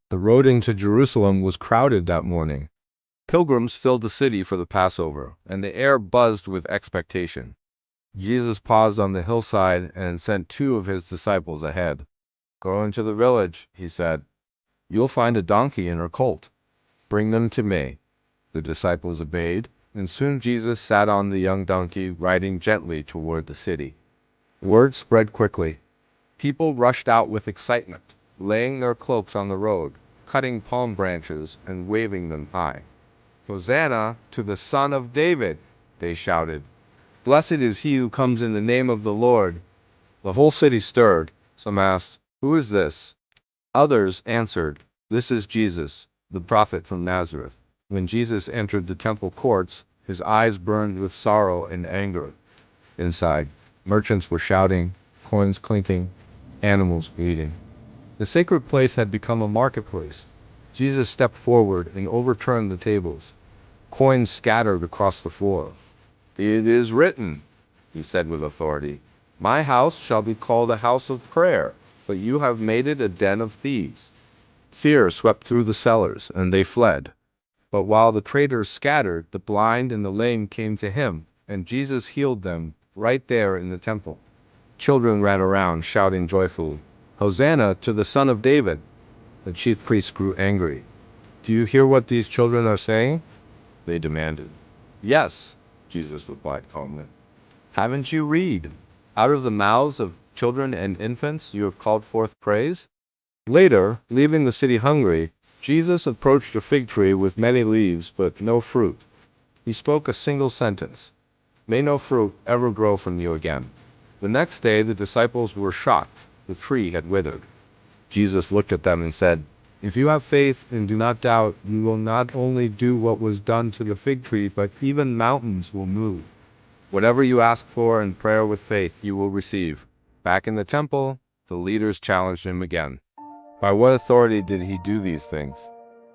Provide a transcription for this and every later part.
The road into Jerusalem was crowded that morning. Pilgrims filled the city for the Passover, and the air buzzed with expectation. Jesus paused on the hillside and sent two of his disciples ahead. "Go into the village," he said. "You'll find a donkey and her colt. Bring them to me." The disciples obeyed, and soon Jesus sat on the young donkey, riding gently toward the city. Word spread quickly. People rushed out with excitement, laying their cloaks on the road, cutting palm branches and waving them high. "Hosanna to the Son of David," they shouted. "Blessed is he who comes in the name of the Lord." The whole city stirred. Some asked, "Who is this?" Others answered, "This is Jesus, the prophet from Nazareth." When Jesus entered the temple courts, his eyes burned with sorrow and anger. Inside, merchants were shouting, coins clinking, animals bleating. The sacred place had become a marketplace. Jesus stepped forward and overturned the tables. Coins scattered across the floor. "It is written," he said with authority, "My house shall be called a house of prayer, but you have made it a den of thieves." Fear swept through the sellers, and they fled. But while the traders scattered, the blind and the lame came to him, and Jesus healed them right there in the temple. Children ran around shouting joyfully, "Hosanna to the Son of David." The chief priests grew angry. "Do you hear what these children are saying?" they demanded. "Yes," Jesus replied calmly. "Haven't you read? Out of the mouths of children and infants you have called forth praise." Later, leaving the city hungry, Jesus approached a fig tree with many leaves but no fruit. He spoke a single sentence, "May no fruit ever grow from you again." The next day the disciples were shocked. The tree had withered. Jesus looked at them and said, "If you have faith and do not doubt, you will not only do what was done to the fig tree, but even mountains will move. Whatever you ask for in prayer with faith, you will receive." Back in the temple, the leaders challenged him again. By what authority did he do these things?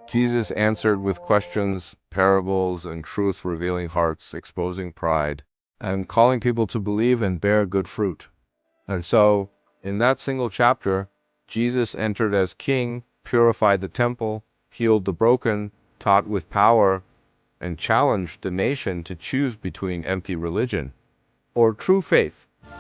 Jesus answered with questions, parables, and truth-revealing hearts, exposing pride, and calling people to believe and bear good fruit. And so, in that single chapter, Jesus entered as king, purified the temple, healed the broken, taught with power, and challenged the nation to choose between empty religion or true faith.